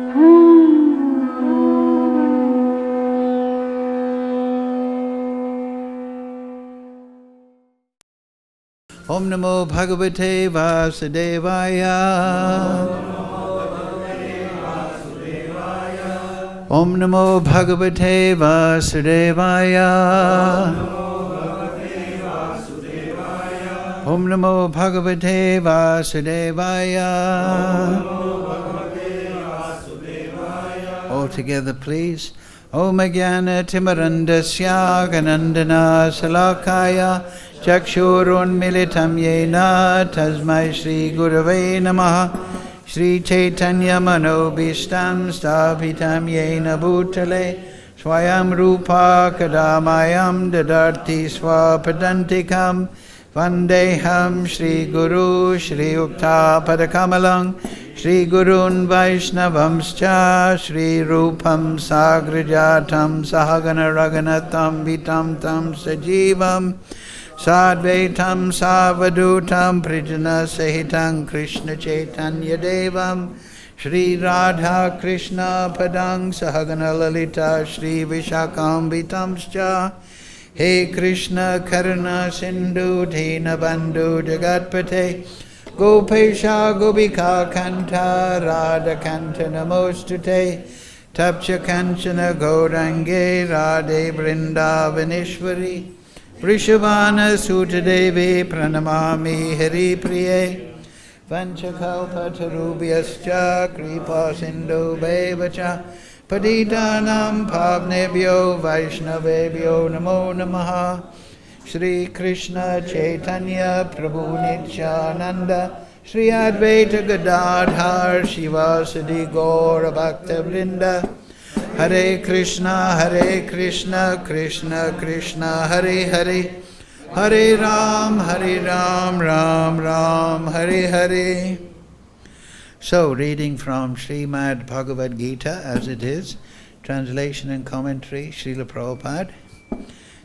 Om Namo Bhagavate Vasudevaya. Om Namo Bhagavate Vasudevaya. Om Namo Bhagavate Vasudevaya. All together, please. Om Jnana Timarandasya Ganandana Salakaya Chakshurun Militam Yena Tasmai Shri Gurave Namaha Shri Chaitanya Manobishtam Sthapitam Yena Bhutale Swayam Rupa Kadamayam Dadarti Swapadantikam Vandeham Shri Guru Shri Ukta Padakamalang Shri Gurun Vaishnavamscha Shri Rupam Sagrajatam Sahagana Raganatam Vitam Tam Sajivam Sadvaitam Savadutam Prijana Sahitam Krishna Chaitanya Devam Shri Radha Krishna Padang Sahagana Lalita Shri Vishakam Vitamscha He Krishna Karuna Sindhu Dina Bandhu Jagatpate Gopesha Gopika Kanta Radha Kanta Namostute Tapcha Kanchana Gaurange Radhe Vrindavaneshwari Vrishabhana Sutadevi Pranamami Hari Priye Vanchakalpatarubhyascha Kripa Sindhu Bevacha Patitanam Pavnebhyo Vaishnavebhyo Namo Namaha Shri Krishna Chaitanya Prabhu Nityananda Shri Advaita Gadadhar Shivasadi Gaura Bhakta Vrinda Hare Krishna Krishna Krishna Hare Hare Hare Ram Ram Ram Hare Hare. So, reading from Srimad Bhagavad-Gita as it is, translation and commentary, Srila Prabhupada.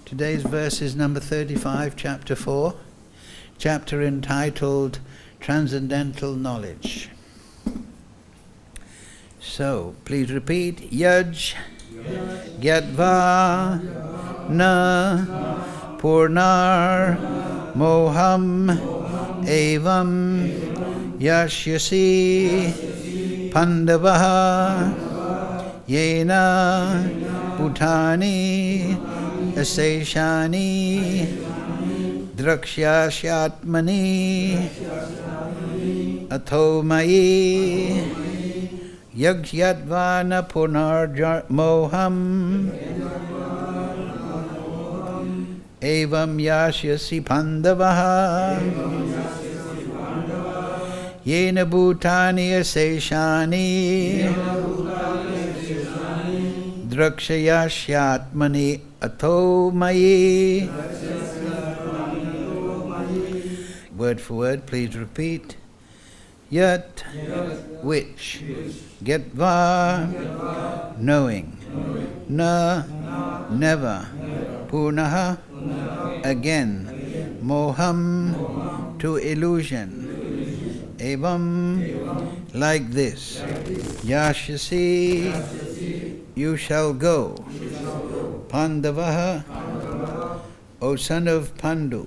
Today's verse is number 35, chapter 4, chapter entitled Transcendental Knowledge. So, please repeat. Yaj Gyatva Na Purnar Moham Evam Yashyasi Pandavaha Yena Bhutani Aseshani Drakshyashyatmani Athomayi Yagyatvana Punarmoham Evam Yashyasi Pandavaha Yena Bhutani Aseshani Drakshayashyatmani Athomayi. Word for word, please repeat. Yat, which, Gyatva, knowing, Na, never, Punaha, again, Moham, to illusion, Evam, like this, Yashasi, you shall go, Pandavaha, O son of Pandu,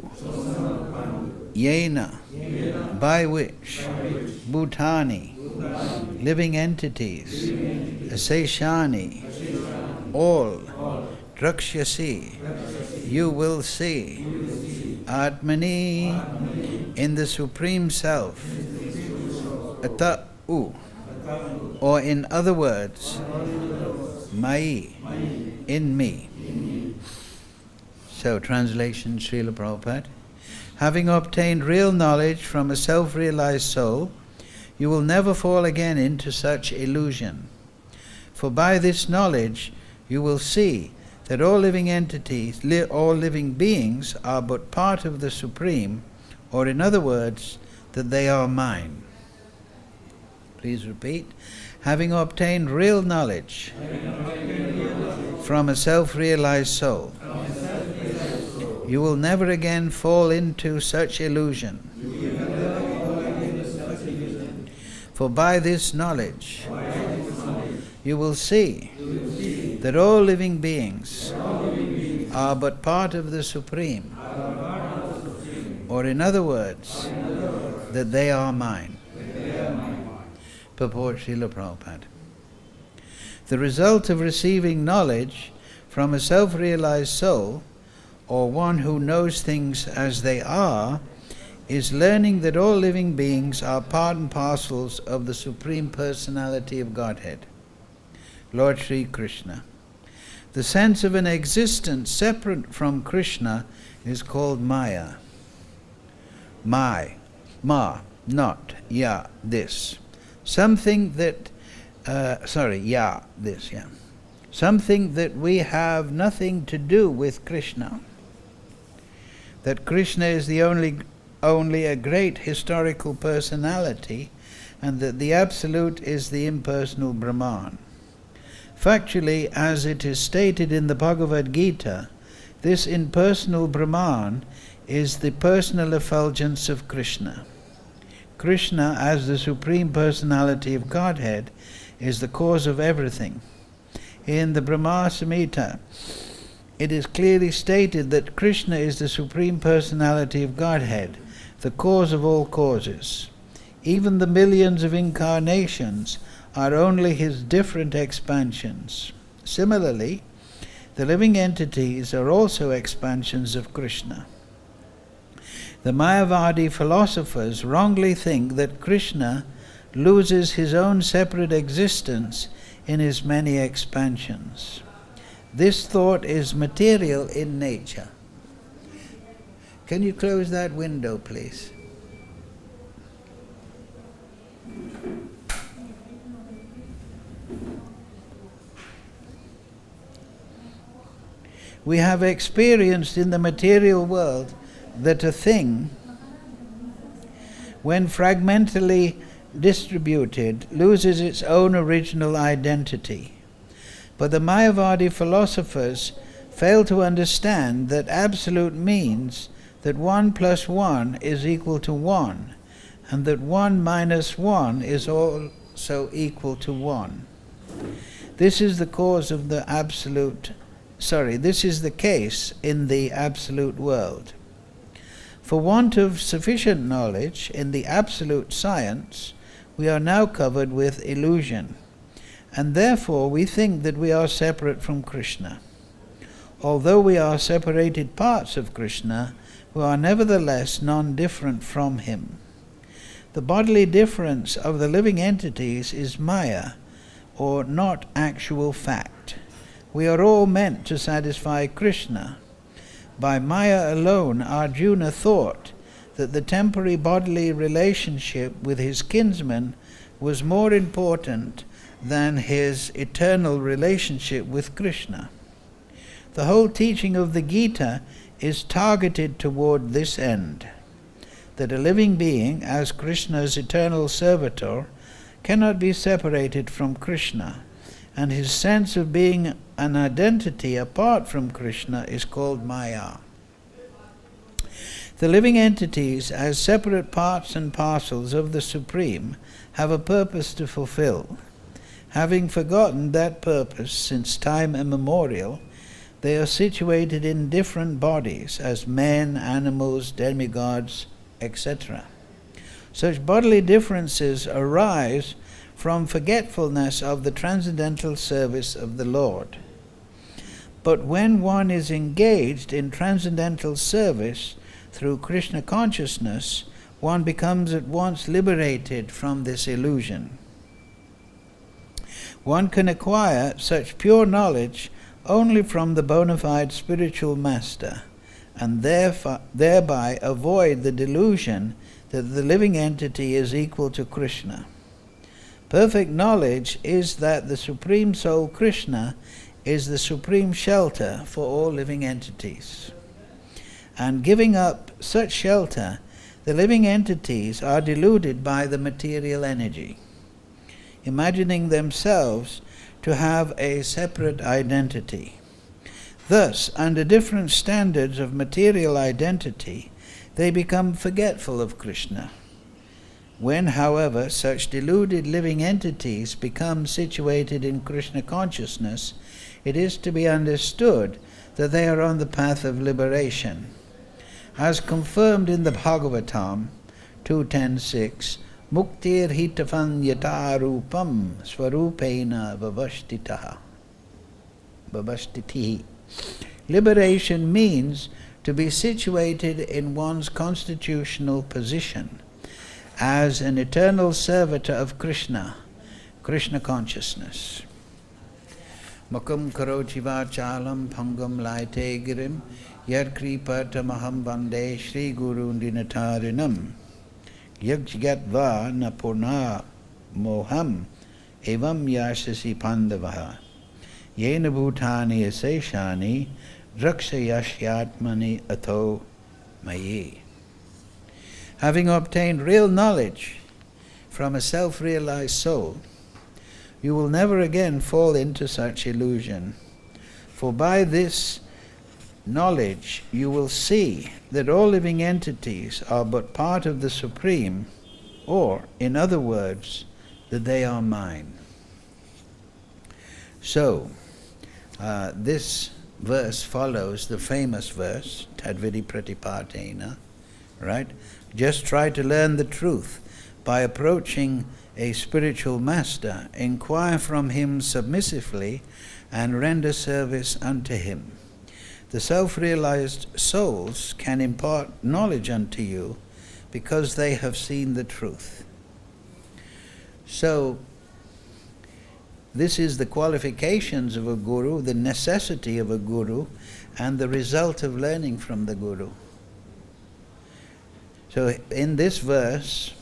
Yena, by which, Bhutani, living entities, Aseshani, all, Drakshasi, you will see, Atmani, in the Supreme Self, Ata'u, or in other words, Mai, in me. So, translation, Srila Prabhupada. Having obtained real knowledge from a self-realized soul, you will never fall again into such illusion. For by this knowledge, you will see that all living entities, all living beings are but part of the Supreme, or in other words, that they are mine. Please repeat. Having obtained real knowledge from a self-realized soul, you will never again fall into such illusion. For by this knowledge, you will see that all living beings are but part of the Supreme, or in other words, that they are mine. Purport Srila Prabhupada. The result of receiving knowledge from a self-realized soul, or one who knows things as they are, is learning that all living beings are part and parcels of the Supreme Personality of Godhead, Lord Sri Krishna. The sense of an existence separate from Krishna is called Maya. Ma, not, ya, this. Something that, something that we have nothing to do with Krishna. That Krishna is the only a great historical personality, and that the Absolute is the impersonal Brahman. Factually, as it is stated in the Bhagavad-Gita, this impersonal Brahman is the personal effulgence of Krishna. Krishna, as the Supreme Personality of Godhead, is the cause of everything. In the Brahma Samhita, it is clearly stated that Krishna is the Supreme Personality of Godhead, the cause of all causes. Even the millions of incarnations are only his different expansions. Similarly, the living entities are also expansions of Krishna. The Mayavadi philosophers wrongly think that Krishna loses his own separate existence in his many expansions. This thought is material in nature. Can you close that window, please? We have experienced in the material world that a thing, when fragmentally distributed, loses its own original identity. But the Mayavadi philosophers fail to understand that absolute means that 1 plus 1 is equal to 1, and that 1 minus 1 is also equal to 1. This is the cause of the this is the case in the absolute world. For want of sufficient knowledge in the absolute science, we are now covered with illusion, and therefore we think that we are separate from Krishna. Although we are separated parts of Krishna, we are nevertheless non-different from him. The bodily difference of the living entities is Maya, or not actual fact. We are all meant to satisfy Krishna. By Maya alone, Arjuna thought that the temporary bodily relationship with his kinsman was more important than his eternal relationship with Krishna. The whole teaching of the Gita is targeted toward this end, that a living being, as Krishna's eternal servitor, cannot be separated from Krishna, and his sense of being an identity apart from Krishna is called Maya. The living entities, as separate parts and parcels of the Supreme, have a purpose to fulfill. Having forgotten that purpose since time immemorial, they are situated in different bodies as men, animals, demigods, etc. Such bodily differences arise from forgetfulness of the transcendental service of the Lord. But when one is engaged in transcendental service through Krishna consciousness, one becomes at once liberated from this illusion. One can acquire such pure knowledge only from the bona fide spiritual master, and thereby avoid the delusion that the living entity is equal to Krishna. Perfect knowledge is that the Supreme Soul Krishna is the supreme shelter for all living entities. And giving up such shelter, the living entities are deluded by the material energy, imagining themselves to have a separate identity. Thus, under different standards of material identity, they become forgetful of Krishna. When, however, such deluded living entities become situated in Krishna consciousness, it is to be understood that they are on the path of liberation. As confirmed in the Bhagavatam 2.10.6, Muktir hitafan yata rupam swarupena vavashtitihi. Liberation means to be situated in one's constitutional position as an eternal servitor of Krishna, Krishna consciousness. Makam karochi vachalam phangam laite girim yad kripatamaham vande Shri Guru Dinatarinam yajgatva napurna moham evam yashasi pandavaha yena bhutani aseshani rakshayashyatmani atho mayi. Having obtained real knowledge from a self-realized soul, you will never again fall into such illusion. For by this knowledge you will see that all living entities are but part of the Supreme, or, in other words, that they are mine. So, this verse follows the famous verse, Tadvidi Pratipatena, right? Just try to learn the truth by approaching a spiritual master, inquire from him submissively, and render service unto him. The self-realized souls can impart knowledge unto you because they have seen the truth. So, this is the qualifications of a guru, the necessity of a guru, and the result of learning from the guru. So in this verse,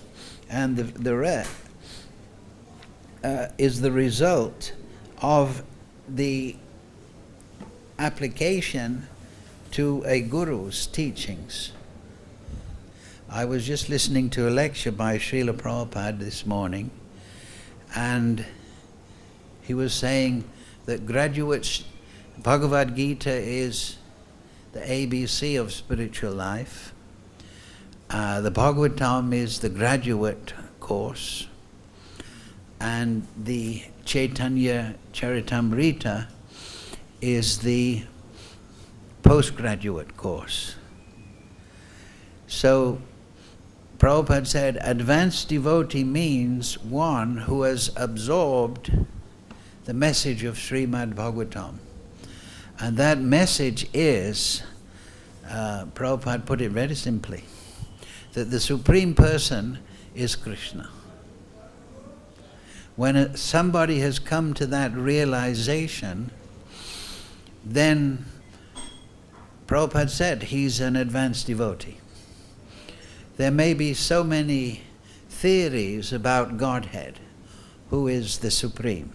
and the rest, is the result of the application to a guru's teachings. I was just listening to a lecture by Srila Prabhupada this morning, and he was saying that graduates, Bhagavad-Gita is the ABC of spiritual life. The Bhagavatam is the graduate course, and the Chaitanya Charitamrita is the postgraduate course. So Prabhupada said advanced devotee means one who has absorbed the message of Srimad Bhagavatam. And that message is, Prabhupada put it very simply, that the Supreme Person is Krishna. When somebody has come to that realization, then Prabhupada said he's an advanced devotee. There may be so many theories about Godhead, who is the Supreme,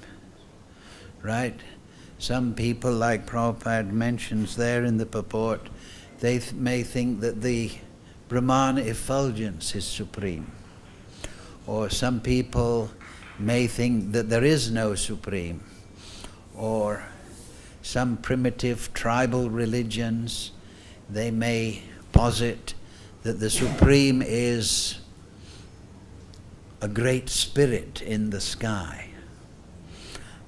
right? Some people, like Prabhupada mentions there in the purport, they may think that the Brahmana effulgence is supreme. Or some people may think that there is no Supreme. Or some primitive tribal religions, they may posit that the Supreme is a great spirit in the sky.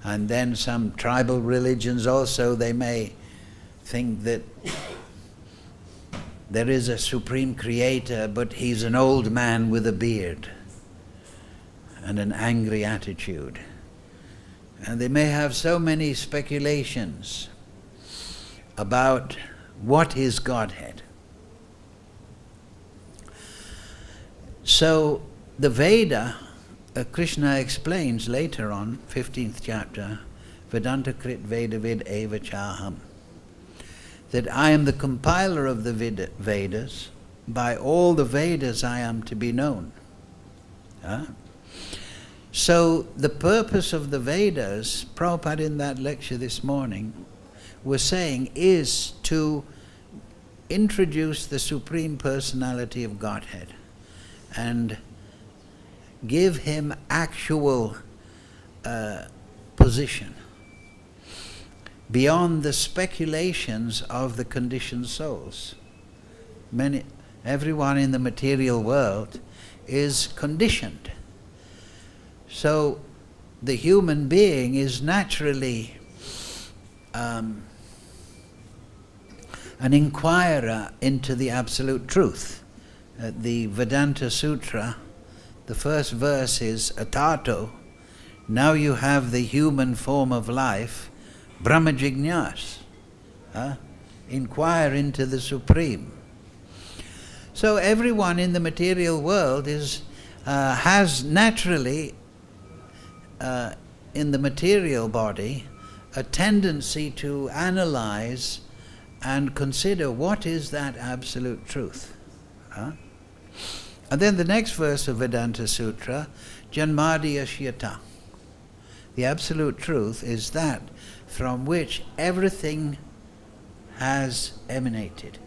And then some tribal religions also, they may think that there is a Supreme Creator, but he's an old man with a beard and an angry attitude. And they may have so many speculations about what is Godhead. So the Veda, Krishna explains later on, 15th chapter, Vedanta Krit Vedavid Eva Chaham, that I am the compiler of the Vedas. By all the Vedas I am to be known. So the purpose of the Vedas, Prabhupada in that lecture this morning was saying, is to introduce the Supreme Personality of Godhead and give him actual position beyond the speculations of the conditioned souls. Everyone in the material world is conditioned. So the human being is naturally an inquirer into the absolute truth. The Vedanta Sutra, the first verse is Atato, now you have the human form of life, Brahma Jignas, inquire into the Supreme. So everyone in the material world has naturally, in the material body, a tendency to analyze and consider what is that absolute truth. And then the next verse of Vedanta Sutra, Janmadi Ashyata. The absolute truth is that from which everything has emanated.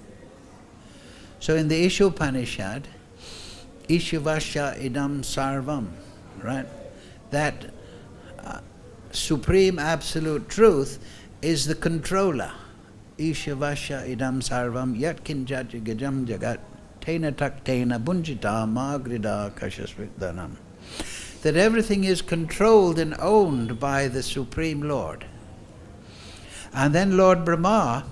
So in the Ishopanishad, Ishavasya idam sarvam, right? That supreme absolute truth is the controller. Ishavasya idam sarvam yat kinjat gajam jagat tena taktena bunjita magrida kashasvidanam. That everything is controlled and owned by the Supreme Lord. And then Lord Brahma,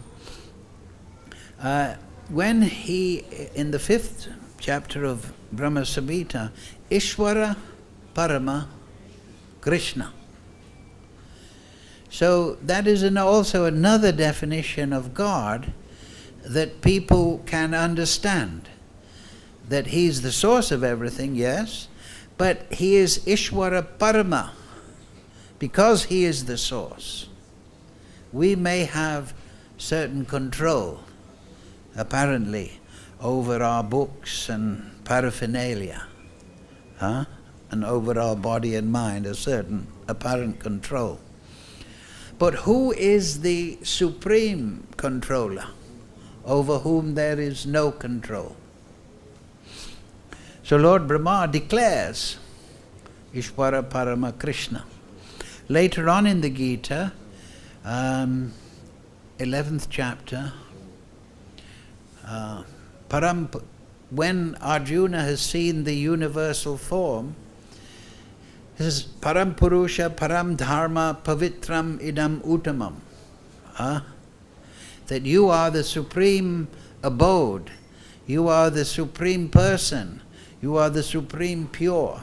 when he, in the 5th chapter of Brahma Samhita, Ishvara Parama Krishna. So that is also another definition of God that people can understand. That He's the source of everything, yes, but He is Ishvara Parama. Because He is the source, we may have certain control, apparently, over our books and paraphernalia, and over our body and mind, a certain apparent control. But who is the supreme controller, over whom there is no control? So Lord Brahma declares Ishvara Parama Krishna. Later on in the Gita, 11th chapter, when Arjuna has seen the universal form, he says, Param Purusha, Param Dharma, Pavitram Idam Uttamam. That you are the supreme abode, you are the supreme person, you are the supreme pure.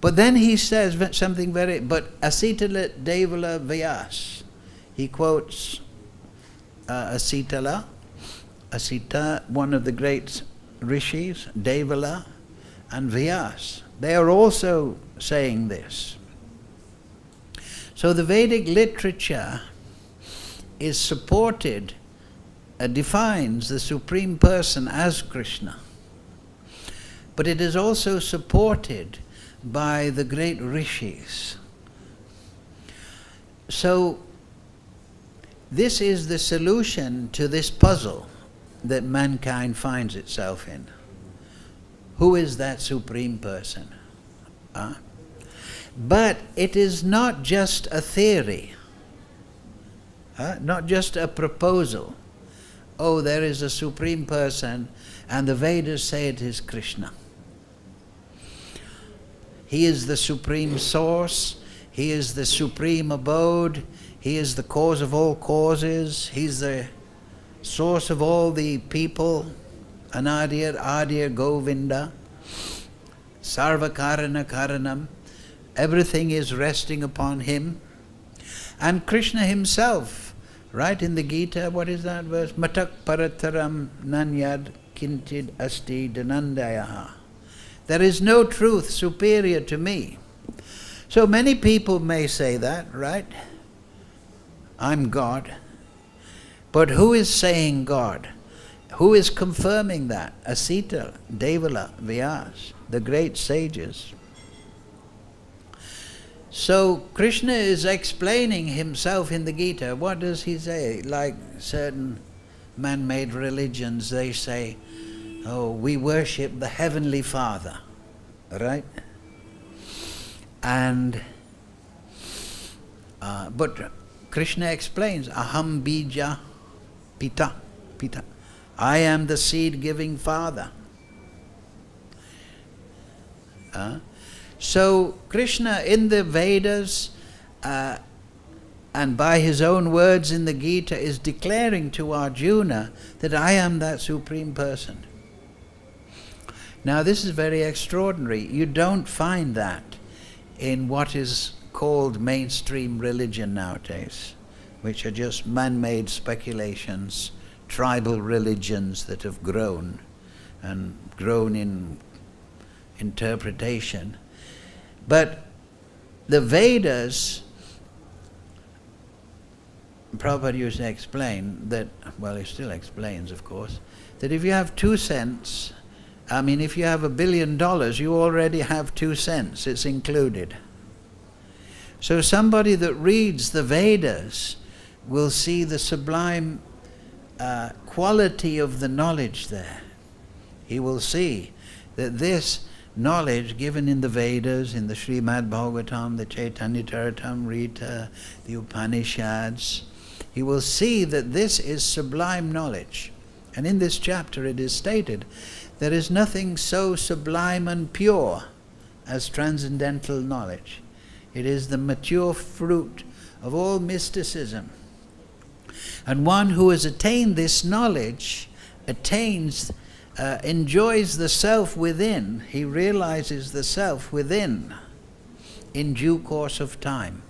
But then he says something but Asitala Devala Vyas. He quotes Asita, one of the great rishis, Devala, and Vyas. They are also saying this. So the Vedic literature is supported, defines the Supreme Person as Krishna. But it is also supported by the great rishis. So this is the solution to this puzzle that mankind finds itself in. Who is that Supreme Person? But it is not just a theory, not just a proposal. Oh, there is a Supreme Person, and the Vedas say it is Krishna. He is the supreme source, He is the supreme abode, He is the cause of all causes, He's the source of all the people, Anadir, Adir, Govinda, Sarva Karana Karanam. Everything is resting upon Him. And Krishna Himself, right in the Gita, what is that verse? Matak Parataram Nanyad Kinchid Asti Dhanandayaha. There is no truth superior to me. So many people may say that, right? I'm God. But who is saying God? Who is confirming that? Asita, Devala, Vyas, the great sages. So Krishna is explaining Himself in the Gita. What does He say? Like certain man-made religions, they say, oh, we worship the Heavenly Father, right? And but Krishna explains, Aham bija pita. I am the seed-giving Father. So Krishna in the Vedas and by his own words in the Gita is declaring to Arjuna that I am that Supreme Person. Now this is very extraordinary. You don't find that in what is called mainstream religion nowadays, which are just man-made speculations, tribal religions that have grown and grown in interpretation. But the Vedas, Prabhupada used to explain that, well, he still explains, of course, that if you have 2 cents, if you have $1 billion, you already have 2 cents, it's included. So somebody that reads the Vedas will see the sublime quality of the knowledge there. He will see that this knowledge given in the Vedas, in the Srimad Bhagavatam, the Chaitanya Charitamrita, the Upanishads, he will see that this is sublime knowledge. And in this chapter it is stated, there is nothing so sublime and pure as transcendental knowledge. It is the mature fruit of all mysticism. And one who has attained this knowledge enjoys the self within. He realizes the self within in due course of time.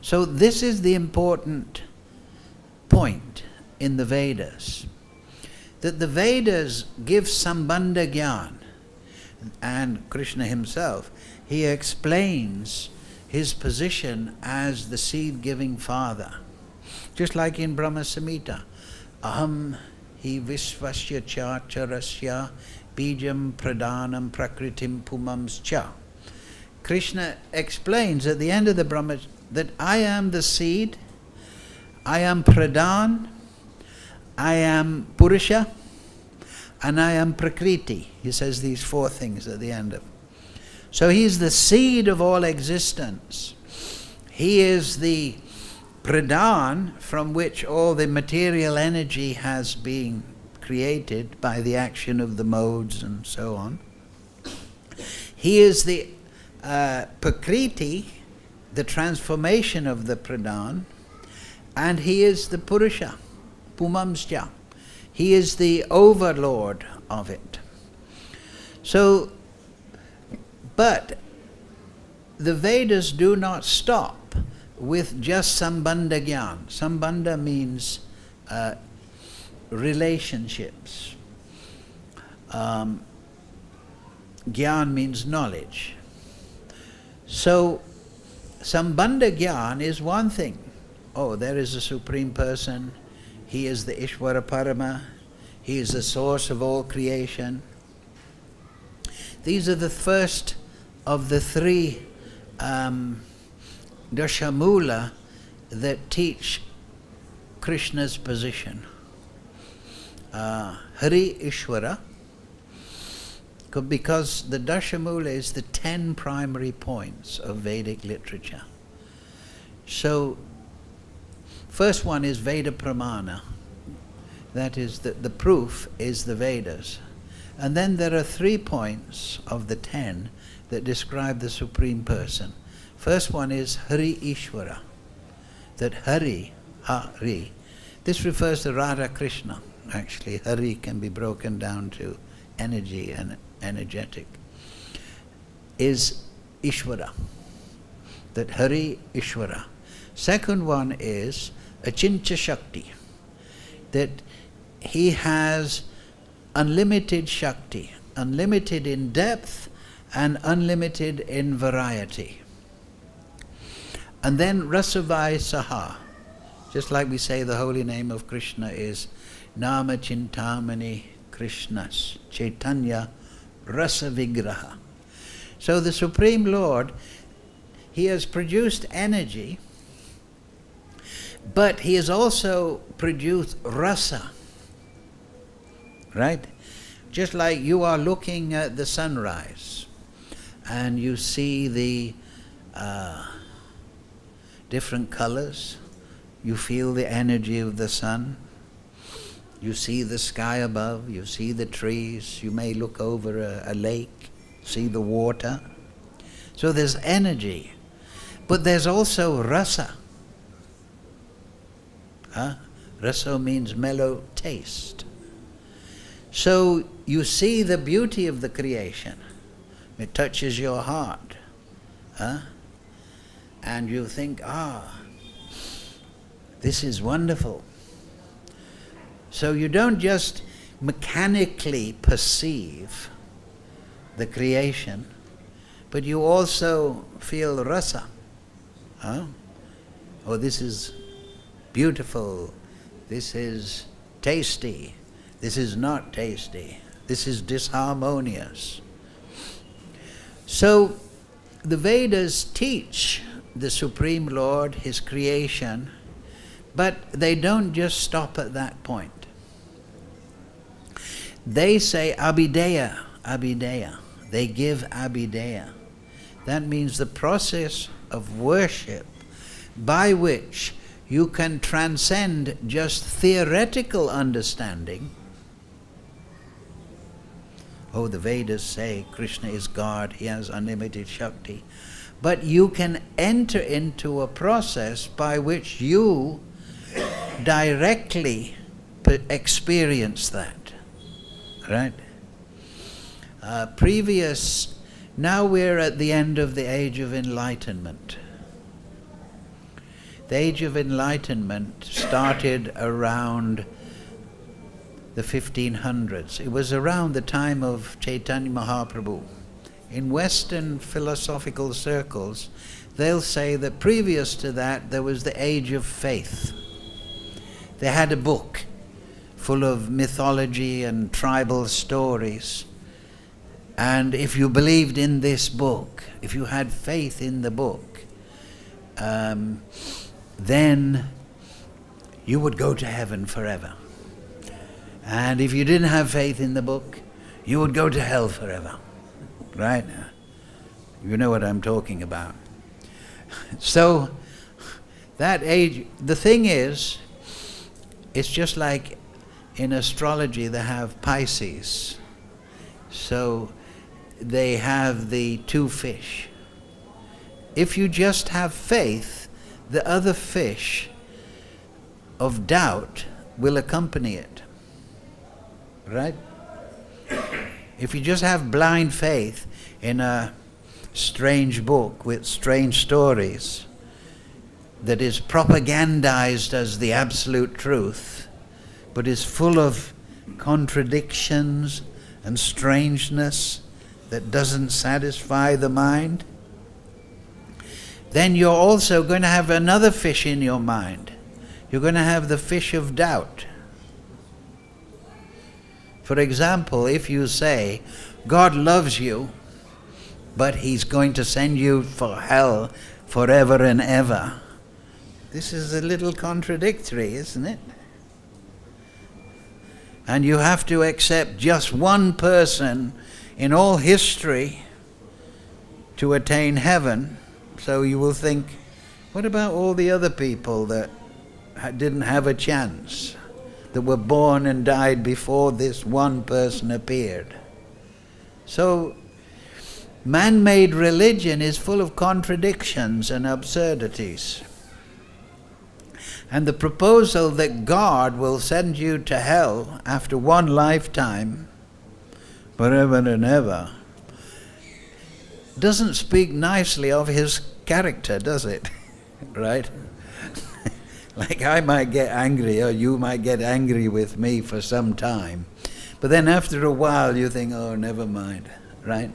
So this is the important point in the Vedas, that the Vedas give Sambandha Gyan, and Krishna himself, he explains his position as the seed-giving father. Just like in Brahma Samhita, aham hi visvasya cha charasya bijam pradhanam prakritim pumams cha. Krishna explains at the end of the Brahma that I am the seed, I am pradhan, I am purusha, and I am prakriti. He says these 4 things at the end of it. So he is the seed of all existence. He is the pradhan from which all the material energy has been created by the action of the modes and so on. He is the prakriti, the transformation of the pradhan, and he is the purusha, pumamsya. He is the overlord of it. So, but the Vedas do not stop with just Sambandha Gyan. Sambandha means relationships. Gyan means knowledge. So, Sambandha Gyan is one thing. Oh, there is a Supreme Person. He is the Ishvara Parama. He is the source of all creation. These are the first of the 3 Dashamula that teach Krishna's position. Hari Ishvara, because the Dashamula is the 10 primary points of Vedic literature. So, first one is Veda Pramana. That is, the proof is the Vedas. And then there are 3 points of the 10 that describe the Supreme Person. First one is Hari Ishvara. That Hari, Hari, this refers to Radha Krishna. Actually, Hari can be broken down to energy and energetic. Is Ishvara. That Hari Ishvara. Second one is Achintya Shakti. That he has unlimited Shakti, unlimited in depth and unlimited in variety. And then Rasavai Saha, just like we say the holy name of Krishna is Nama Chintamani Krishnas Chaitanya Rasa Vigraha. So the Supreme Lord, he has produced energy, but he has also produced rasa. Right? Just like you are looking at the sunrise and you see the different colors, you feel the energy of the sun, you see the sky above, you see the trees, you may look over a lake, see the water. So there's energy. But there's also rasa. Rasa means mellow taste. So you see the beauty of the creation. It touches your heart. And you think, this is wonderful. So you don't just mechanically perceive the creation, but you also feel rasa. Oh, this is beautiful. This is tasty. This is not tasty. This is disharmonious. So the Vedas teach the Supreme Lord, His creation, but they don't just stop at that point. They say abhideya, abhideya. They give abhideya. That means the process of worship by which you can transcend just theoretical understanding. Oh, the Vedas say Krishna is God, He has unlimited Shakti. But you can enter into a process by which you directly experience that. Right? Now we're at the end of the Age of Enlightenment. The Age of Enlightenment started around the 1500s. It was around the time of Chaitanya Mahaprabhu. In Western philosophical circles, they'll say that previous to that there was the Age of Faith. They had a book full of mythology and tribal stories. And if you believed in this book, if you had faith in the book, then you would go to heaven forever. And if you didn't have faith in the book, you would go to hell forever. Right? You know what I'm talking about. So, that age, the thing is, it's just like in astrology they have Pisces. So, they have the two fish. If you just have faith, the other fish of doubt will accompany it. Right? If you just have blind faith in a strange book with strange stories that is propagandized as the absolute truth, but is full of contradictions and strangeness that doesn't satisfy the mind, then you're also going to have another fish in your mind. You're going to have the fish of doubt. For example, if you say, God loves you, but He's going to send you for hell forever and ever, this is a little contradictory, isn't it? And you have to accept just one person in all history to attain heaven. So you will think, what about all the other people that didn't have a chance, that were born and died before this one person appeared? So man-made religion is full of contradictions and absurdities. And the proposal that God will send you to hell after one lifetime, forever and ever, doesn't speak nicely of His character, does it? Right? Like I might get angry, or you might get angry with me for some time. But then after a while you think, oh, never mind, right?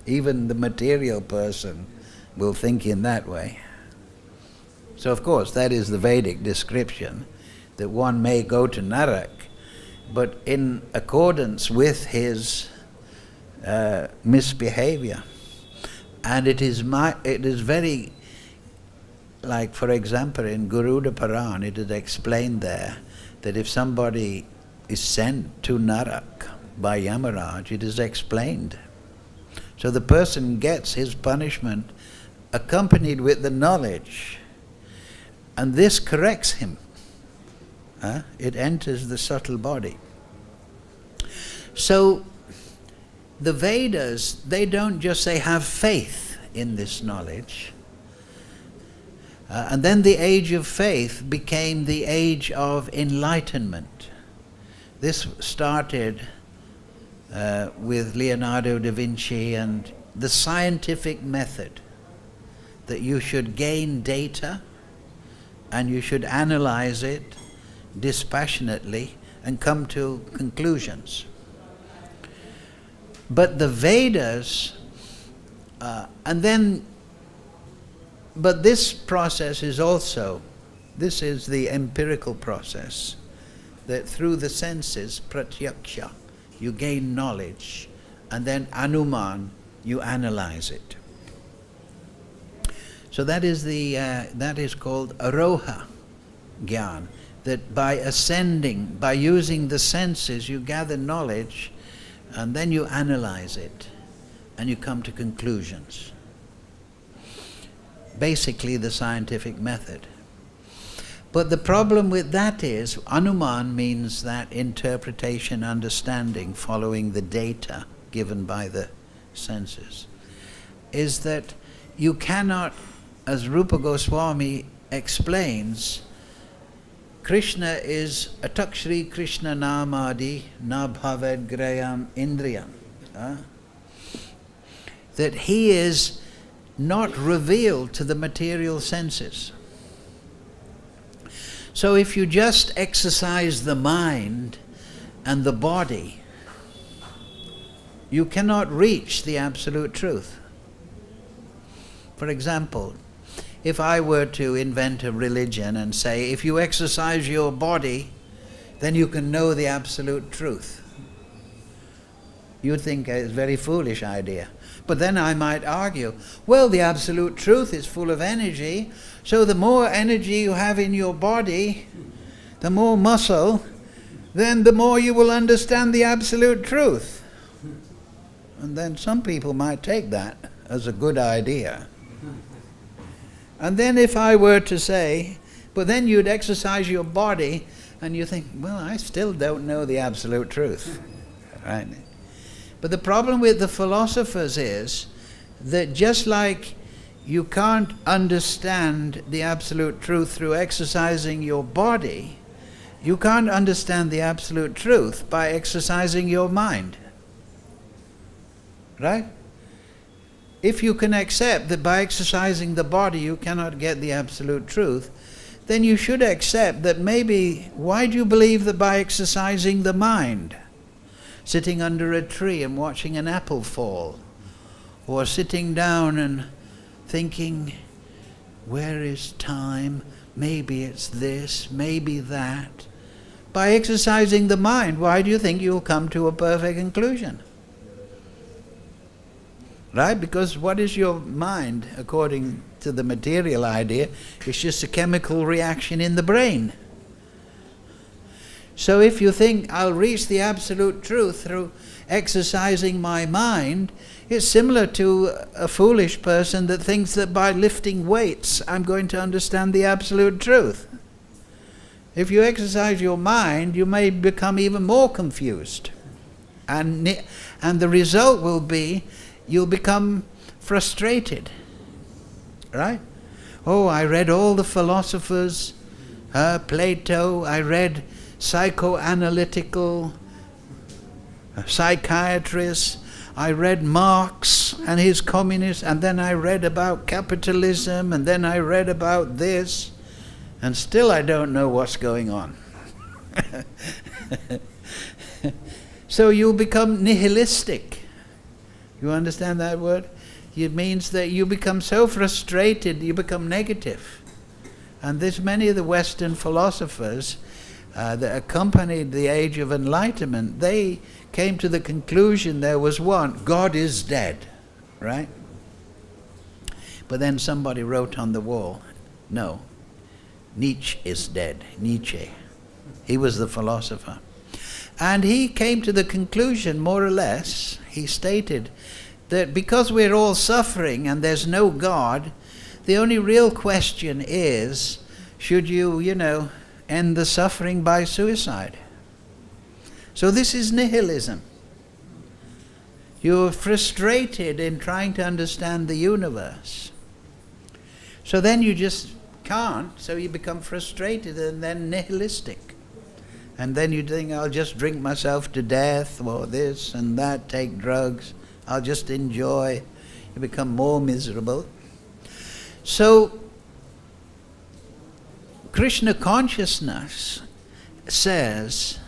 Even the material person will think in that way. So of course that is the Vedic description, that one may go to Narak, but in accordance with his misbehavior. And it is very, like for example in Garuda Puran it is explained there that if somebody is sent to Narak by Yamaraj, it is explained. So the person gets his punishment accompanied with the knowledge, and this corrects him. It enters the subtle body. So the Vedas, they don't just say have faith in this knowledge. And then the age of faith became the age of enlightenment. This started with Leonardo da Vinci and the scientific method, that you should gain data and you should analyze it dispassionately and come to conclusions. But the Vedas, but this process is also, this is the empirical process, that through the senses, pratyaksha, you gain knowledge, and then anuman, you analyze it. So that is called aroha gyan, that by ascending, by using the senses, you gather knowledge, and then you analyze it, and you come to conclusions. Basically the scientific method. But the problem with that is, anuman means that interpretation, understanding, following the data given by the senses, is that you cannot, as Rupa Goswami explains, Krishna is atakshri Krishna namadi na bhaved grayam indriyam. That he is not revealed to the material senses. So if you just exercise the mind and the body, you cannot reach the absolute truth. For example, if I were to invent a religion and say, if you exercise your body, then you can know the absolute truth, you'd think it's a very foolish idea. But then I might argue, well, the absolute truth is full of energy, so the more energy you have in your body, the more muscle, then the more you will understand the absolute truth. And then some people might take that as a good idea. And then if I were to say, but then you'd exercise your body, and you think, well, I still don't know the absolute truth. Right? But the problem with the philosophers is that just like you can't understand the absolute truth through exercising your body, you can't understand the absolute truth by exercising your mind. Right? If you can accept that by exercising the body you cannot get the absolute truth, then you should accept that maybe, why do you believe that by exercising the mind, sitting under a tree and watching an apple fall, or sitting down and thinking, where is time? Maybe it's this, maybe that. By exercising the mind, why do you think you'll come to a perfect conclusion? Right? Because what is your mind, according to the material idea? It's just a chemical reaction in the brain. So if you think, I'll reach the absolute truth through exercising my mind, it's similar to a foolish person that thinks that by lifting weights I'm going to understand the absolute truth. If you exercise your mind, you may become even more confused. And the result will be you'll become frustrated. Right? Oh, I read all the philosophers, Plato, I read psychoanalytical psychiatrists, I read Marx and his communists, and then I read about capitalism, and then I read about this, and still I don't know what's going on. So you'll become nihilistic. You understand that word? It means that you become so frustrated, you become negative. And there's many of the Western philosophers that accompanied the age of enlightenment, they came to the conclusion there was one, God is dead, right? But then somebody wrote on the wall, no, Nietzsche is dead, Nietzsche. He was the philosopher. And he came to the conclusion, more or less, he stated that because we're all suffering and there's no God, the only real question is, should you, end the suffering by suicide? So this is nihilism. You're frustrated in trying to understand the universe. So then you just can't, so you become frustrated and then nihilistic. And then you think, I'll just drink myself to death, or this and that, take drugs, I'll just enjoy. You become more miserable. So, Krishna consciousness says,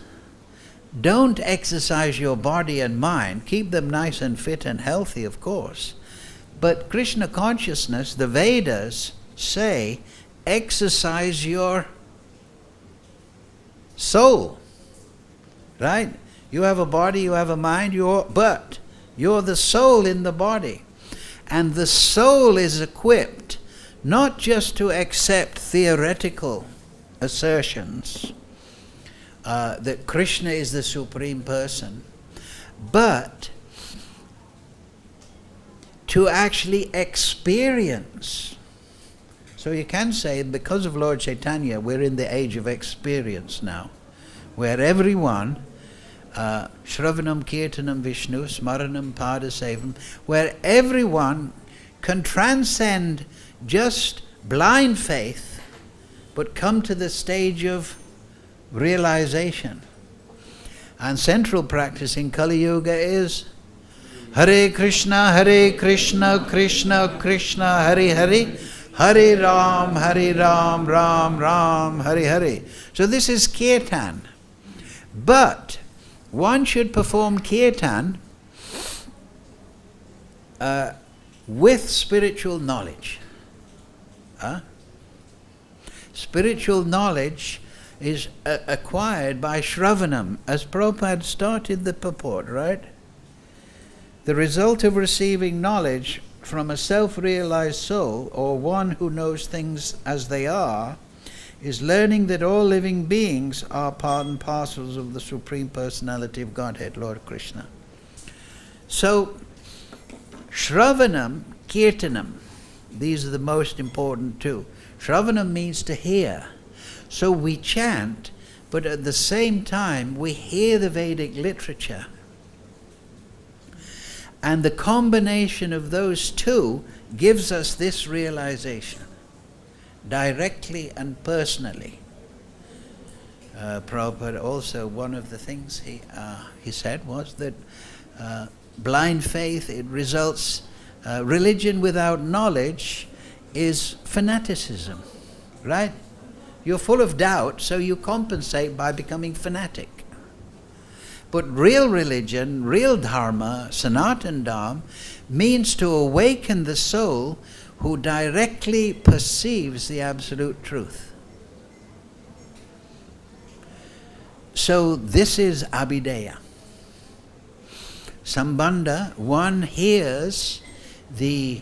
don't exercise your body and mind, keep them nice and fit and healthy, of course. But Krishna consciousness, the Vedas say, exercise your soul. Right? You have a body, you have a mind, but you're the soul in the body. And the soul is equipped not just to accept theoretical assertions that Krishna is the Supreme Person, but to actually experience. So you can say, because of Lord Chaitanya, we're in the age of experience now, where everyone, Shravanam, Kirtanam, Vishnu, Smaranam, Padasevam, where everyone can transcend just blind faith, but come to the stage of realization. And central practice in Kali Yuga is Hare Krishna, Krishna Krishna, Hare Hare, Hare Ram, Ram Ram, Hare Hare. So this is kirtan. But one should perform kirtan with spiritual knowledge. Spiritual knowledge is acquired by Shravanam, as Prabhupada started the purport, right? The result of receiving knowledge from a self-realized soul, or one who knows things as they are, is learning that all living beings are part and parcels of the Supreme Personality of Godhead, Lord Krishna. So, Shravanam, Kirtanam, these are the most important two. Shravanam means to hear. So we chant, but at the same time we hear the Vedic literature. And the combination of those two gives us this realization, directly and personally. Prabhupada also, one of the things he said was that blind faith, it results, religion without knowledge is fanaticism, right? You're full of doubt, so you compensate by becoming fanatic. But real religion, real dharma, Sanatan Dharma, means to awaken the soul who directly perceives the absolute truth. So this is Abhideya. Sambandha, one hears the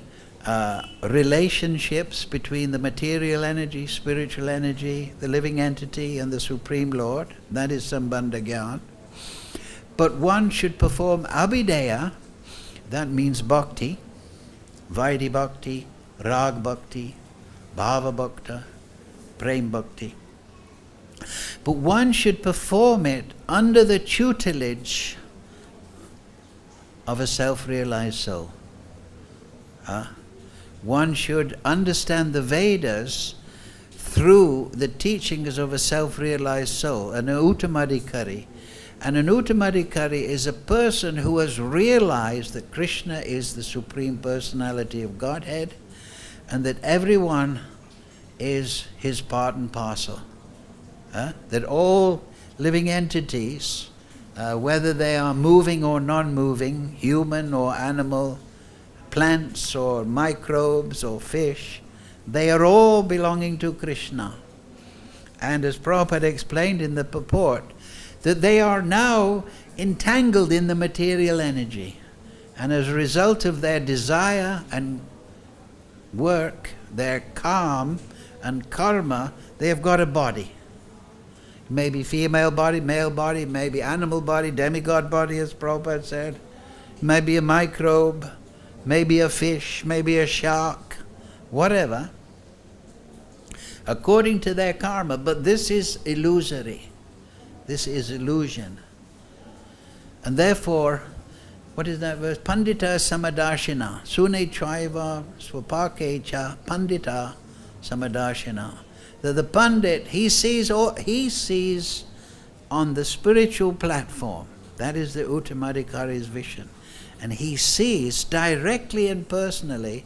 relationships between the material energy, spiritual energy, the living entity and the Supreme Lord. That is Sambandha Gyan. But one should perform Abhideya, that means bhakti, Vaidhi bhakti, Rag bhakti, Bhava bhakta, Prem bhakti. But one should perform it under the tutelage of a self-realized soul. One should understand the Vedas through the teachings of a self-realized soul, an Uttamadhikari. And an Uttamadhikari is a person who has realized that Krishna is the Supreme Personality of Godhead and that everyone is his part and parcel. That all living entities, whether they are moving or non-moving, human or animal, plants or microbes or fish, they are all belonging to Krishna. And as Prabhupada explained in the purport, that they are now entangled in the material energy. And as a result of their desire and work, their karma and karma, they have got a body. Maybe female body, male body, maybe animal body, demigod body, as Prabhupada said. Maybe a microbe, maybe a fish, maybe a shark, whatever, according to their karma. But this is illusory. This is illusion. And therefore, what is that verse? Pandita samadashina, sune chaiva swapake cha pandita samadashina. That the Pandit, he sees on the spiritual platform, that is the Uttamadhikari's vision, and he sees directly and personally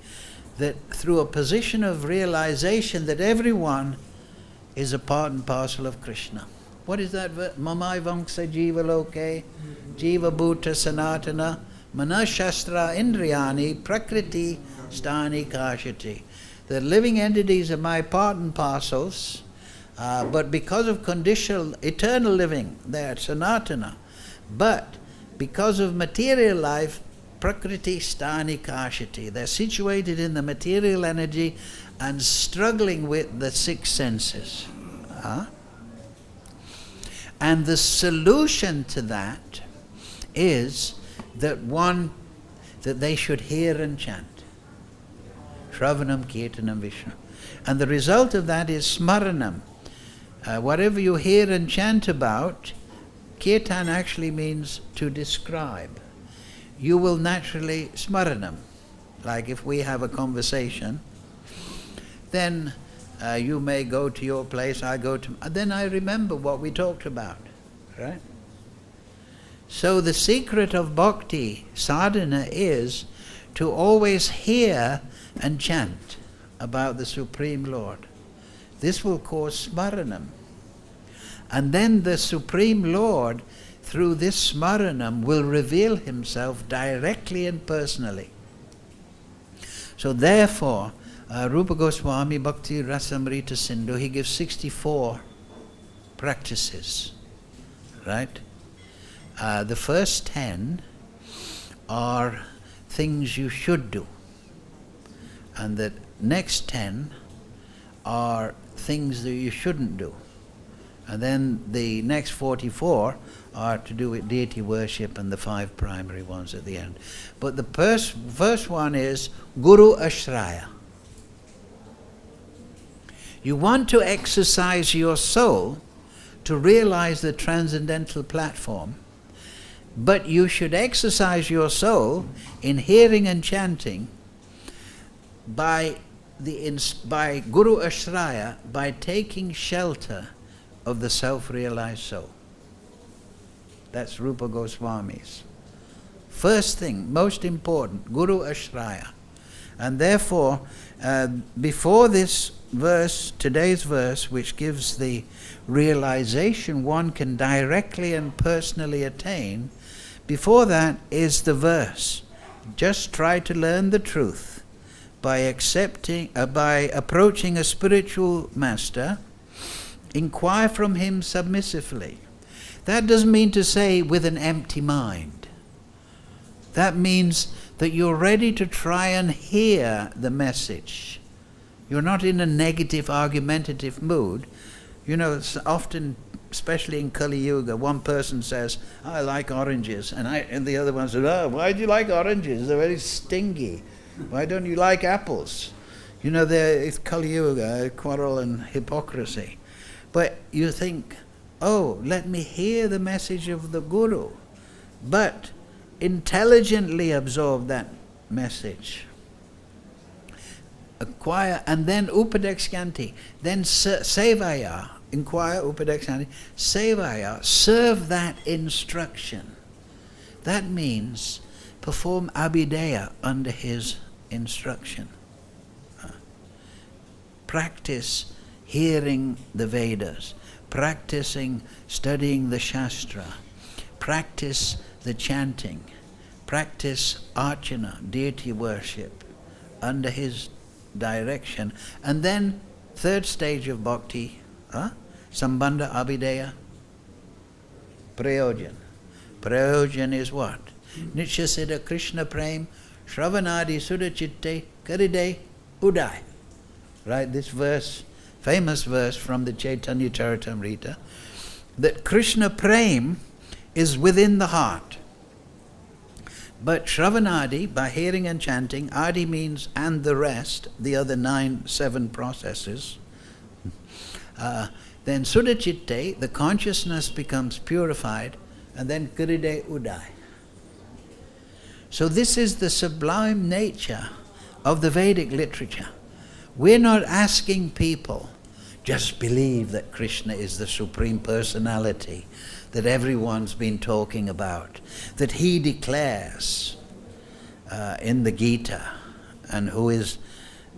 that through a position of realization that everyone is a part and parcel of Krishna. What is that verse? Mamai vamsa jiva loke, jiva bhuta sanatana, manashastra indriyani, prakriti stani kashati. The living entities are my part and parcels, but because of conditional, eternal living, they are sanatana. But because of material life, prakriti stani kashati, they're situated in the material energy and struggling with the six senses. And the solution to that is that they should hear and chant. Shravanam, Kirtanam, Vishnu. And the result of that is smaranam. Whatever you hear and chant about, Kirtan actually means to describe. You will naturally smaranam. Like if we have a conversation, then you may go to your place, I go to... Then I remember what we talked about, right? So the secret of bhakti sadhana is to always hear and chant about the Supreme Lord. This will cause smaranam. And then the Supreme Lord, through this smaranam, will reveal himself directly and personally. So therefore, Rupa Goswami Bhakti Rasamrita Sindhu, he gives 64 practices, right? The first 10 are things you should do. And the next 10 are things that you shouldn't do. And then the next 44 are to do with deity worship and the 5 primary ones at the end. But the first one is Guru Ashraya. You want to exercise your soul to realize the transcendental platform, but you should exercise your soul in hearing and chanting by Guru Ashraya, by taking shelter of the self-realized soul. That's Rupa Goswami's. First thing, most important, Guru Ashraya. And therefore, before this verse, today's verse, which gives the realization one can directly and personally attain, before that is the verse. Just try to learn the truth by approaching a spiritual master, inquire from him submissively. That doesn't mean to say with an empty mind. That means that you're ready to try and hear the message. You're not in a negative, argumentative mood. You know, it's often, especially in Kali Yuga, one person says, I like oranges, and the other one says, oh, why do you like oranges? They're very stingy. Why don't you like apples? You know, it's Kali Yuga, quarrel and hypocrisy. But you think, oh, let me hear the message of the Guru, but intelligently absorb that message. Acquire, and then upadeksyanti, then sevaya, inquire, upadeksyanti, sevaya, serve that instruction. That means perform abhideya under his instruction. Practice hearing the Vedas, practicing studying the Shastra, practice the chanting, practice archana, deity worship, under his direction. And then third stage of bhakti, sambandha abhideya, prayojan. Prayojan is what? Nityasiddha Krishna prem, shravanadi sudachitte karide uday. Right, this verse, famous verse from the Chaitanya Charitamrita, that Krishna prem is within the heart. But shravanadi, by hearing and chanting, adi means and the rest, the other 7 processes. Then sudachitte, the consciousness becomes purified, and then karide uday. So this is the sublime nature of the Vedic literature. We're not asking people, just believe that Krishna is the Supreme Personality that everyone's been talking about, that he declares in the Gita, and who is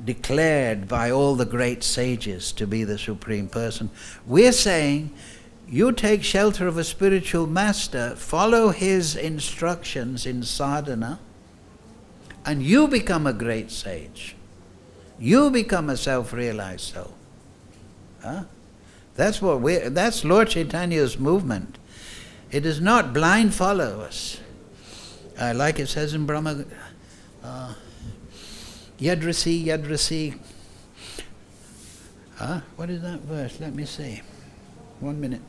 declared by all the great sages to be the Supreme Person. We're saying, you take shelter of a spiritual master, follow his instructions in sadhana, and you become a great sage. You become a self-realized soul. Huh? That's Lord Chaitanya's movement. It is not blind followers. Like it says in Brahma, Yadrasi, Yadrasi. What is that verse? Let me see. 1 minute.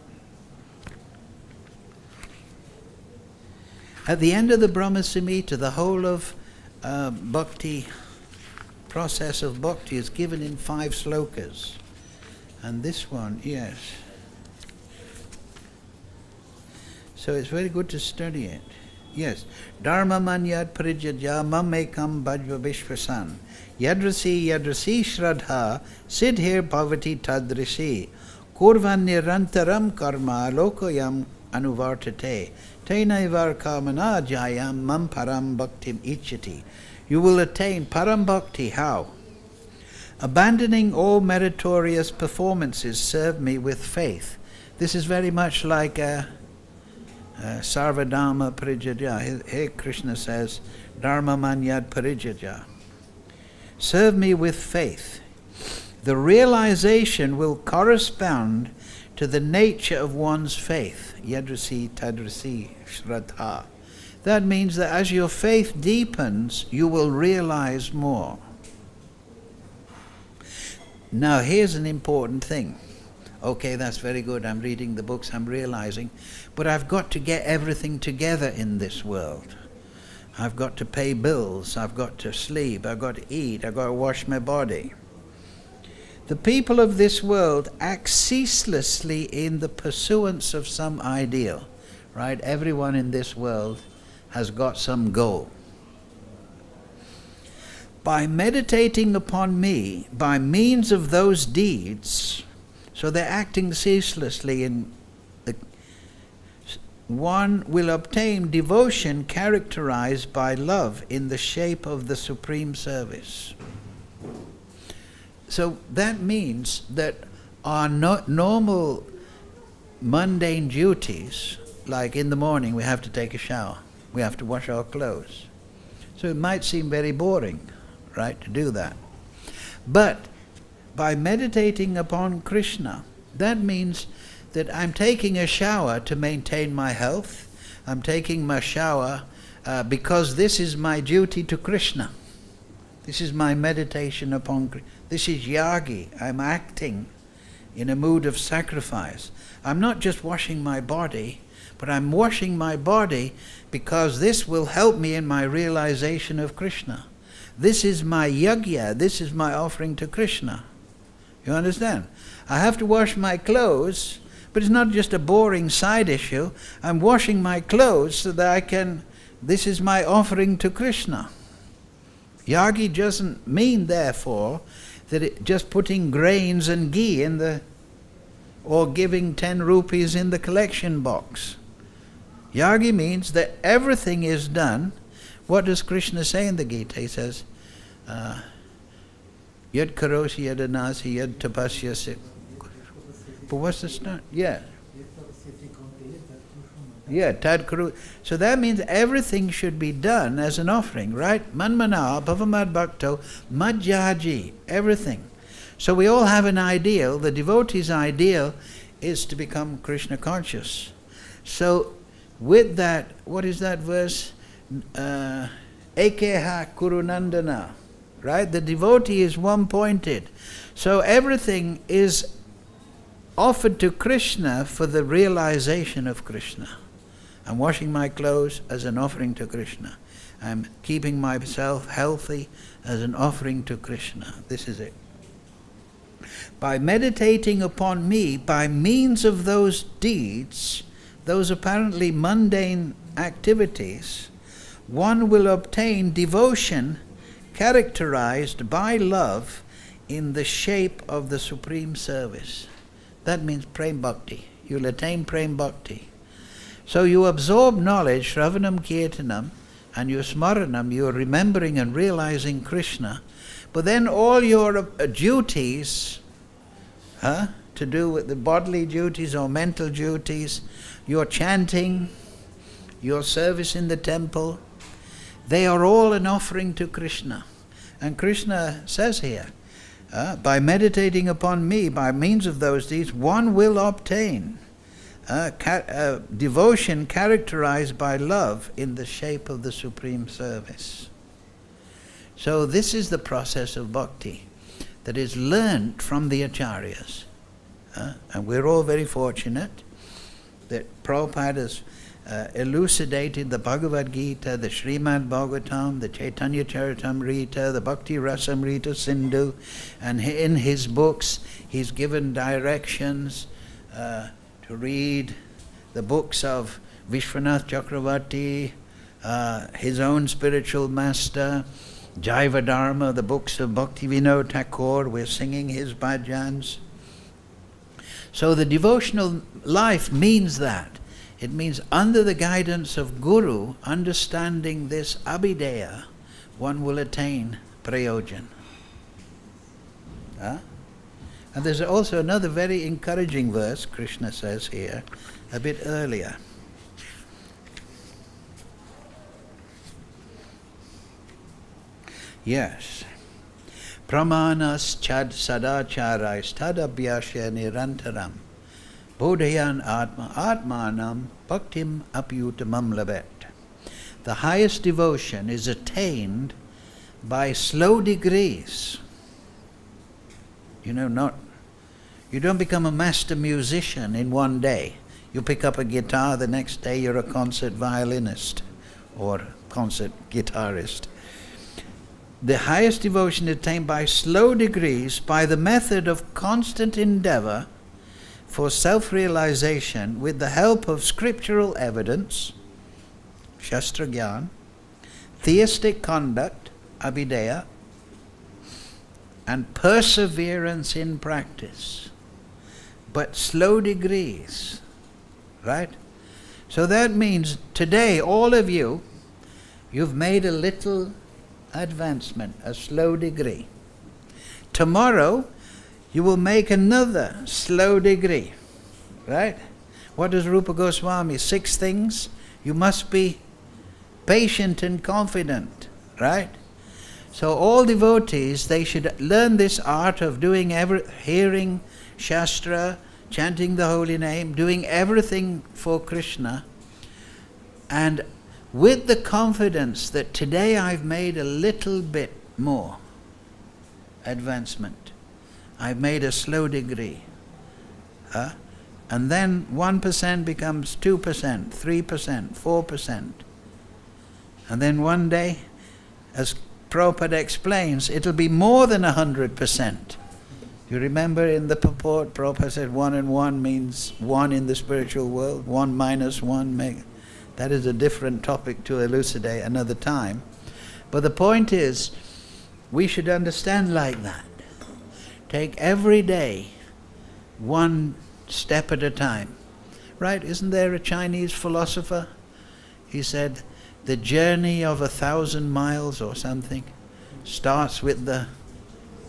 At the end of the Brahma Samhita, the whole of bhakti, process of bhakti is given in 5 slokas. And this one, yes. So it's very good to study it. Yes. Dharma manyad parijajya mamekam bhajva vishvasan. Yadrasi yadrasi shraddha siddhir bhavati tadrisi. Kurvan nirantaram karma lokoyam anuvartate. Tenaivar kamana jayam mam param bhaktim ichati. You will attain param bhakti. How? Abandoning all meritorious performances, serve me with faith. This is very much like Sarvadharma Parijajya. Here Krishna says, Dharma Manyad Parijajya. Serve me with faith. The realization will correspond to the nature of one's faith. Yadrasi Tadrasi Shraddha. That means that as your faith deepens, you will realize more. Now here's an important thing. Okay, that's very good. I'm reading the books, I'm realizing. But I've got to get everything together in this world. I've got to pay bills, I've got to sleep, I've got to eat, I've got to wash my body. The people of this world act ceaselessly in the pursuance of some ideal. Right? Everyone in this world has got some goal. By meditating upon me, by means of those deeds, so they're acting ceaselessly in one will obtain devotion characterized by love in the shape of the supreme service. So that means that our normal mundane duties, like in the morning we have to take a shower, we have to wash our clothes. So it might seem very boring, right, to do that. But by meditating upon Krishna, that means that I'm taking a shower to maintain my health. I'm taking my shower because this is my duty to Krishna. This is my meditation upon Krishna. This is yagi. I'm acting in a mood of sacrifice. I'm not just washing my body, but I'm washing my body because this will help me in my realization of Krishna. This is my yagya. This is my offering to Krishna. You understand? I have to wash my clothes, but it's not just a boring side issue. I'm washing my clothes so that I can, this is my offering to Krishna. Yagi doesn't mean, therefore, that it just putting grains and ghee in the, or giving 10 rupees in the collection box. Yagi means that everything is done. What does Krishna say in the Gita? He says, Yad karosi yad anasi yad tapasyasi. But what's the start? Yeah. Yeah, tad karu. So that means everything should be done as an offering, right? Manmana, bhavamad bhakto, madhyaji, everything. So we all have an ideal. The devotee's ideal is to become Krishna conscious. So with that, what is that verse? Ekeha kurunandana, right? The devotee is one-pointed. So everything is offered to Krishna for the realization of Krishna. I'm washing my clothes as an offering to Krishna. I'm keeping myself healthy as an offering to Krishna. This is it. By meditating upon me, by means of those deeds, those apparently mundane activities, one will obtain devotion characterized by love in the shape of the supreme service. That means prem bhakti. You'll attain prem bhakti. So you absorb knowledge, Shravanam Kirtanam, and you smaranam, you're remembering and realizing Krishna, but then all your duties, to do with the bodily duties or mental duties, your chanting, your service in the temple, they are all an offering to Krishna. And Krishna says here, by meditating upon me, by means of those deeds, one will obtain devotion characterized by love in the shape of the supreme service. So this is the process of bhakti that is learnt from the acharyas. And we're all very fortunate that Prabhupada has elucidated the Bhagavad-Gita, the Srimad Bhagavatam, the Chaitanya Charitamrita, the Bhakti Rasamrita Sindhu, and in his books he's given directions to read the books of Vishwanath Chakravarti, his own spiritual master, Jaiva Dharma, the books of Bhakti Vinod Thakur. We're singing his bhajans. So the devotional life means that. It means under the guidance of Guru, understanding this abhideya, one will attain prayojan. And there's also another very encouraging verse, Krishna says here, a bit earlier. Yes. Pramanas chad sadacharais tadabhyasya nirantaram bodhayan atmanam bhaktim apyutamam labet. The highest devotion is attained by slow degrees. You don't become a master musician in one day. You pick up a guitar, the next day you're a concert violinist or concert guitarist. The highest devotion is attained by slow degrees, by the method of constant endeavor for self-realization with the help of scriptural evidence, Shastra Gyan, theistic conduct, Abhideya, and perseverance in practice. But slow degrees, right? So that means today, all of you, you've made a little advancement, a slow degree. Tomorrow, you will make another slow degree, right? What does Rupa Goswami? 6 things. You must be patient and confident, right? So all devotees, they should learn this art of doing hearing Shastra, chanting the holy name, doing everything for Krishna, and with the confidence that today I've made a little bit more advancement. I've made a slow degree. And then 1% becomes 2%, 3%, 4%. And then one day, as Prabhupada explains, it'll be more than 100%. You remember in the purport, Prabhupada said 1 and 1 means 1 in the spiritual world, 1 minus 1 that is a different topic to elucidate another time. But the point is, we should understand like that. Take every day, 1 step at a time. Right? Isn't there a Chinese philosopher? He said, the journey of 1,000 miles or something starts with the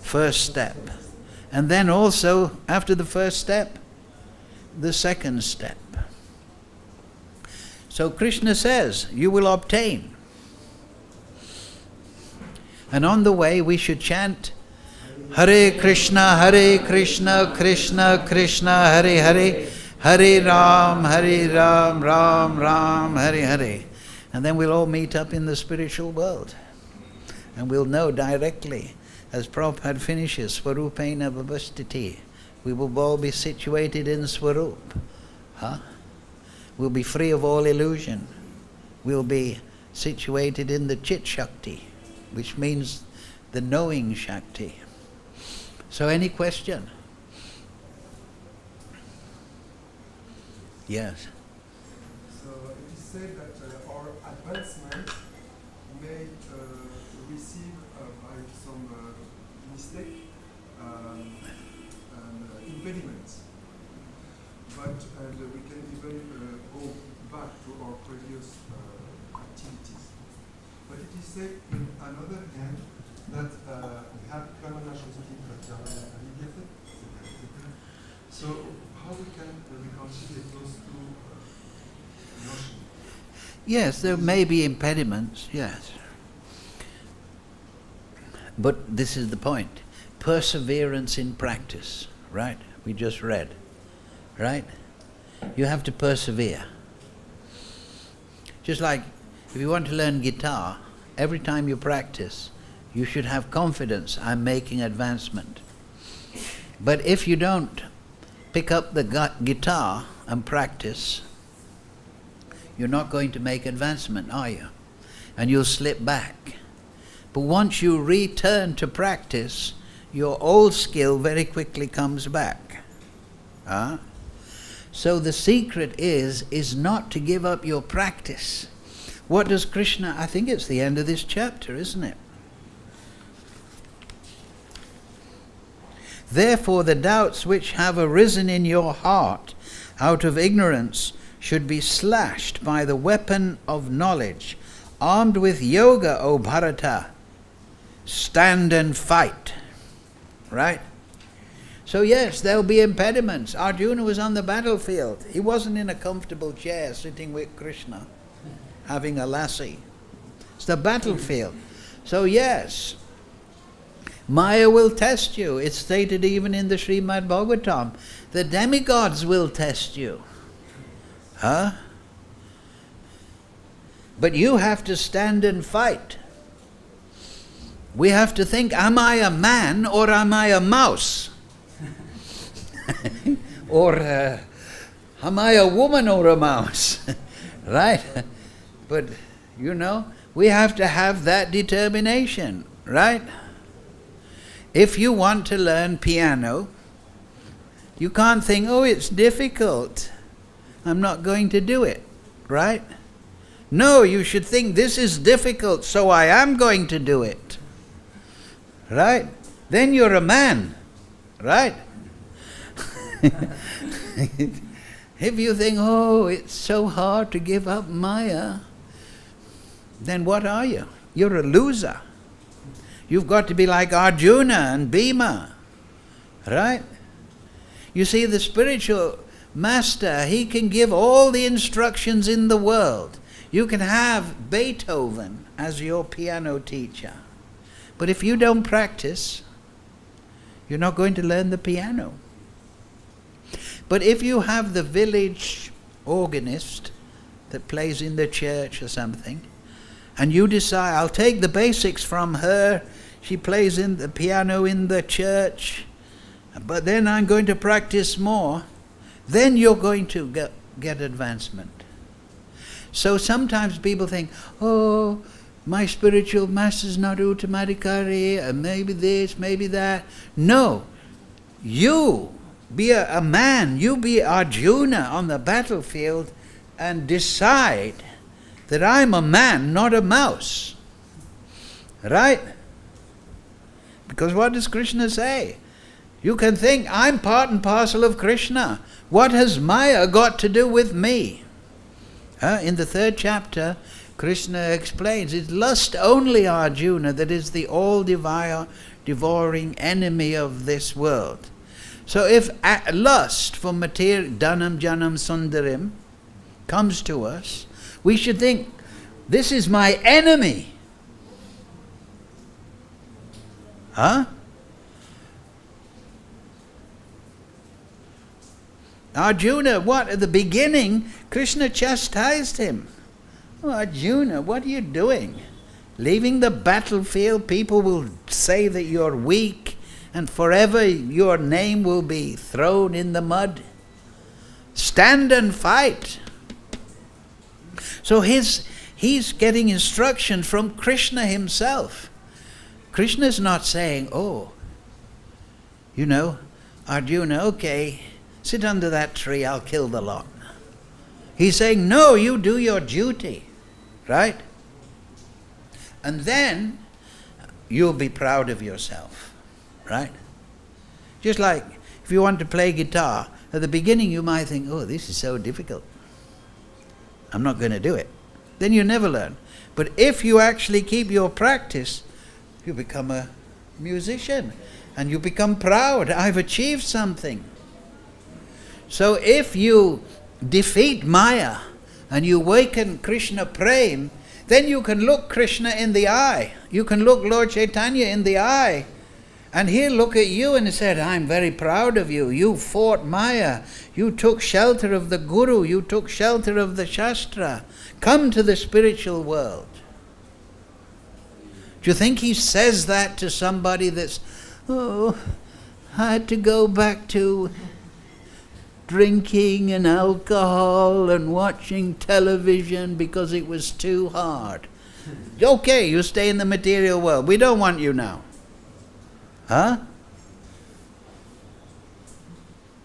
first step. And then also, after the first step, the second step. So Krishna says, you will obtain. And on the way we should chant, Hare Krishna, Krishna Krishna, Hare Hare, Hare Ram, Ram Ram, Hare Hare. And then we'll all meet up in the spiritual world. And we'll know directly, as Prabhupada finishes, Swarupena Vavastiti, we will all be situated in Swarup. We'll be free of all illusion. We'll be situated in the Chit Shakti, which means the knowing Shakti. So any question? Yes. So it is said that our advancement may receive by some mistake impediments. But we can even go back to our previous activities. But it is said in another hand that we have common nationality. So how we can reconcile those two notions? Yes, there may be impediments, yes. But this is the point. Perseverance in practice, right? We just read, right? You have to persevere. Just like if you want to learn guitar, every time you practice, you should have confidence, I'm making advancement. But if you don't pick up the guitar and practice, you're not going to make advancement, are you? And you'll slip back. But once you return to practice, your old skill very quickly comes back. So the secret is not to give up your practice. What does Krishna, I think it's the end of this chapter, isn't it? Therefore the doubts which have arisen in your heart out of ignorance should be slashed by the weapon of knowledge. Armed with yoga, O Bharata, stand and fight. Right? So yes, there'll be impediments. Arjuna was on the battlefield. He wasn't in a comfortable chair sitting with Krishna, having a lassi. It's the battlefield. So yes, Maya will test you. It's stated even in the Srimad Bhagavatam. The demigods will test you. But you have to stand and fight. We have to think, am I a man or am I a mouse? Or am I a woman or a mouse? Right? But, we have to have that determination, right? If you want to learn piano, you can't think, oh, it's difficult, I'm not going to do it, right? No, you should think, this is difficult, so I am going to do it. Right? Then you're a man, right? If you think, oh, it's so hard to give up Maya, then what are you? You're a loser. You've got to be like Arjuna and Bhima, right? You see, the spiritual master, he can give all the instructions in the world. You can have Beethoven as your piano teacher. But if you don't practice, you're not going to learn the piano. But if you have the village organist that plays in the church or something, and you decide, I'll take the basics from her, she plays in the piano in the church, but then I'm going to practice more, then you're going to get advancement. So sometimes people think, oh, my spiritual master's not Uttamadikari, and maybe this, maybe that. No, you be a man, you be Arjuna on the battlefield and decide that I'm a man, not a mouse. Right? Because what does Krishna say? You can think, I'm part and parcel of Krishna. What has Maya got to do with me? In the 3rd chapter, Krishna explains, it's lust only, Arjuna, that is the all-devouring enemy of this world. So if lust for material, dhanam, janam, sundarim, comes to us, we should think, this is my enemy. Arjuna, what? At the beginning, Krishna chastised him. Oh, Arjuna, what are you doing? Leaving the battlefield, people will say that you're weak, and forever your name will be thrown in the mud. Stand and fight. So he's getting instruction from Krishna himself. Krishna's not saying, oh, Arjuna, okay, sit under that tree, I'll kill the lot. He's saying, no, you do your duty, right? And then you'll be proud of yourself, right? Just like if you want to play guitar, at the beginning you might think, oh, this is so difficult. I'm not going to do it. Then you never learn. But if you actually keep your practice, you become a musician and you become proud. I've achieved something. So if you defeat Maya and you awaken Krishna Prem, then you can look Krishna in the eye. You can look Lord Chaitanya in the eye. And he'll look at you and say, I'm very proud of you. You fought Maya. You took shelter of the Guru. You took shelter of the Shastra. Come to the spiritual world. Do you think he says that to somebody that's, oh, I had to go back to drinking and alcohol and watching television because it was too hard? Okay, you stay in the material world. We don't want you now. Huh?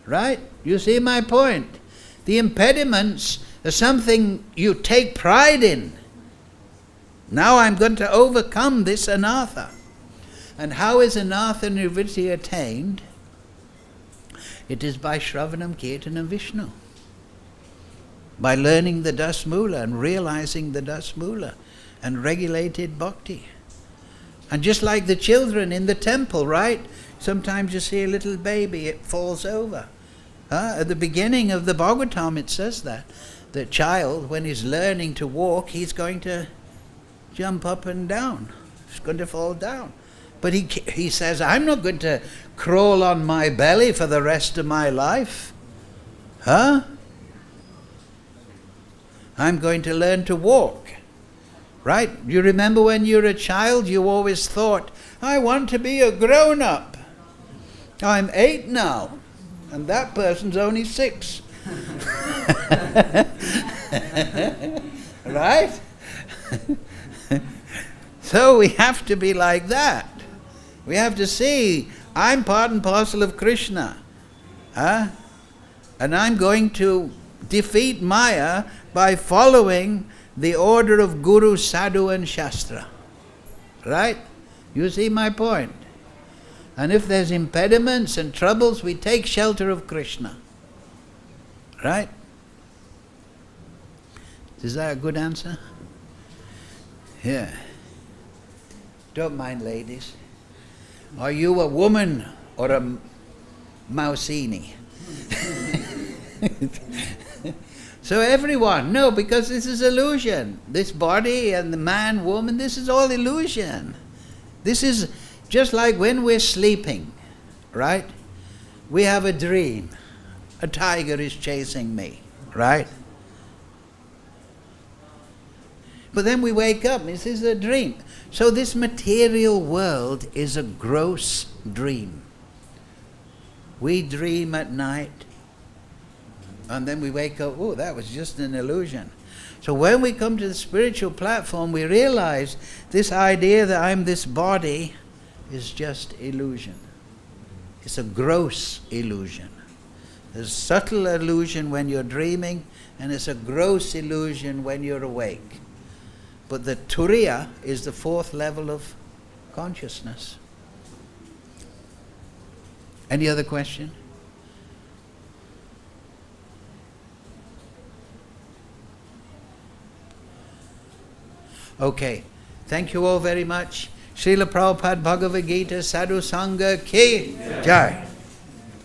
Right? You see my point? The impediments are something you take pride in. Now I'm going to overcome this anartha. And how is anartha nivritti attained? It is by Shravanam, Kirtanam, Vishnu. By learning the Dasmula and realizing the Dasmula and regulated bhakti. And just like the children in the temple, right? Sometimes you see a little baby, it falls over. At the beginning of the Bhagavatam it says that. The child, when he's learning to walk, he's going to jump up and down. He's going to fall down. But he says, I'm not going to crawl on my belly for the rest of my life. I'm going to learn to walk. Right? You remember when you were a child, you always thought, I want to be a grown-up. I'm 8 now, and that person's only 6. Right? So we have to be like that. We have to see, I'm part and parcel of Krishna. And I'm going to defeat Maya by following the order of Guru, Sadhu and Shastra. Right? You see my point? And if there's impediments and troubles, we take shelter of Krishna. Right? Is that a good answer? Yeah. Don't mind, ladies. Are you a woman or a mousini? So everyone, no, because this is illusion. This body and the man, woman, this is all illusion. This is just like when we're sleeping, right? We have a dream. A tiger is chasing me, right? But then we wake up and this is a dream. So this material world is a gross dream. We dream at night. And then we wake up, oh, that was just an illusion. So when we come to the spiritual platform, we realize this idea that I'm this body is just illusion. It's a gross illusion. There's a subtle illusion when you're dreaming, and it's a gross illusion when you're awake. But the turiya is the 4th level of consciousness. Any other question? Okay, thank you all very much. Srila Prabhupada Bhagavad-Gita Sadhu Sangha Ki Jai.